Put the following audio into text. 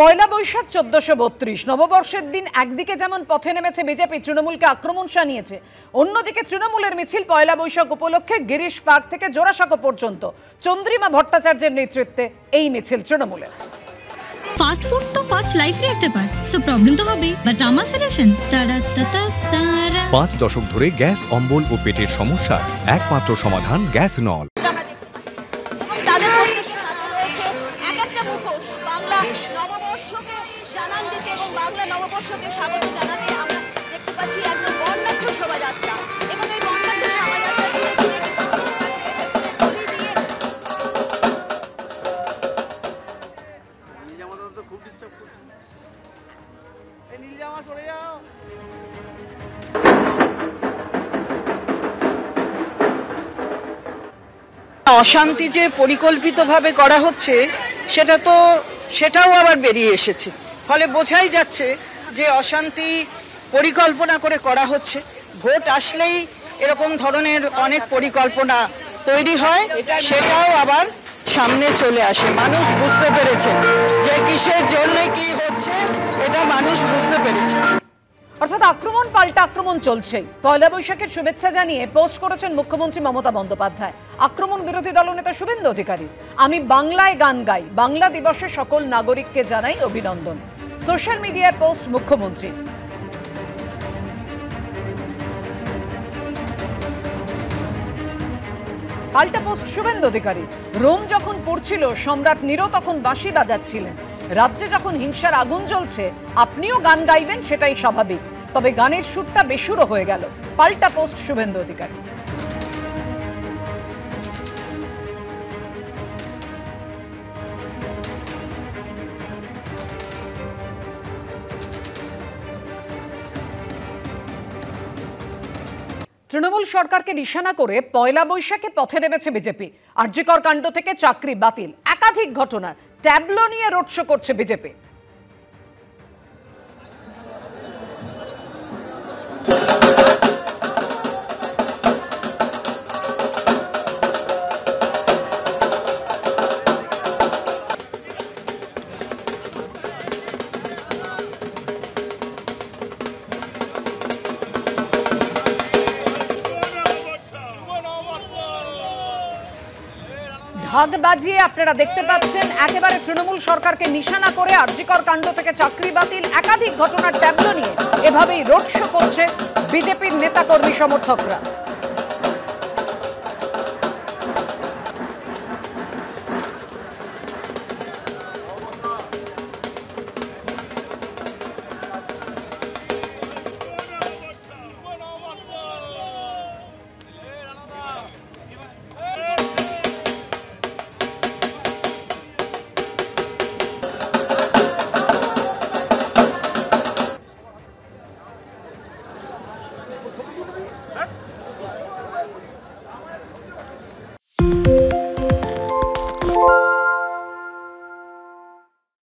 পয়লা বৈশাখ ১৪৩২ নববর্ষের দিন একদিকে যেমন পথে নেমেছে বিজেপি, তৃণমূলকে আক্রমণ শানিয়েছে, অন্যদিকে তৃণমূলের মিছিল পয়লা বৈশাখ উপলক্ষে গিরিশ পার্ক থেকে জোড়াসাঁকো পর্যন্ত চন্দ্রিমা ভট্টাচার্যের নেতৃত্বে এই মিছিল তৃণমূলের। ফাস্ট ফুড তো ফাস্ট লাইফের একটা পার্ট, সো প্রবলেম তো হবে, বাট আমার সলিউশন তারা। 5 দশক ধরে গ্যাস অম্বল ও পেটের সমস্যার একমাত্র সমাধান গ্যাস নল। তাদের প্রত্যেকের হাতে রয়েছে এক একটা মুখোশ। বাংলা নববর্ষকে জানান দিতে এবং বাংলা নববর্ষকে স্বাগত জানাতে আমরা দেখতে পাচ্ছি একদম বর্ণাঢ্য শোভাযাত্রা, এবং এই বর্ণাঢ্য শোভাযাত্রা ধীরে ধীরে অশান্তি যে পরিকল্পিতভাবে করা হচ্ছে সেটাও আবার বেরিয়ে এসেছে, ফলে বোঝাই যাচ্ছে যে অশান্তি পরিকল্পনা করে করা হচ্ছে। ভোট আসলেই এরকম ধরনের অনেক পরিকল্পনা তৈরি হয়, সেটাও আবার সামনে চলে আসে। মানুষ বুঝতে পেরেছে যে কিসের জন্য কি হচ্ছে, এটা মানুষ বুঝতে পেরেছে। অর্থাৎ আক্রমণ পাল্টা আক্রমণ চলছেই। পয়লা বৈশাখের শুভেচ্ছা জানিয়ে পোস্ট করেছেন মুখ্যমন্ত্রী মমতা বন্দ্যোপাধ্যায়। আক্রমণ বিরোধী দলনেতা শুভেন্দু অধিকারী। আমি বাংলায় গান গাই, বাংলা দিবসে সকল নাগরিককে জানাই অভিনন্দন। সোশ্যাল মিডিয়ায় পোস্ট মুখ্যমন্ত্রী। পাল্টা পোস্ট শুভেন্দু অধিকারী। রোম যখন পড়ছিল, সম্রাট নিরো তখন বাঁশি বাজাচ্ছিলেন। রাজ্যে যখন হিংসার আগুন জ্বলছে, আপনিও গান গাইবেন, সেটাই স্বাভাবিক, তবে গানের সুরটা বেসুরো হয়ে গেল। পাল্টা পোস্ট শুভেন্দু অধিকারী। তৃণমূল সরকারকে নিশানা করে পয়লা বৈশাখে পথে নেমেছে বিজেপি। আরজিকর কাণ্ড থেকে চাকরি বাতিল, একাধিক ঘটনার ট্যাবলো নিয়ে রোড শো করছে বিজেপি। ঢাক বাজিয়ে আপনারা দেখতে পাচ্ছেন একেবারে তৃণমূল সরকারকে নিশানা করে আরজিকর কাণ্ড থেকে চাকরি বাতিল, একাধিক ঘটনার ট্যাবলো নিয়ে এভাবেই রোড শো করছে বিজেপির নেতাকর্মী সমর্থকরা।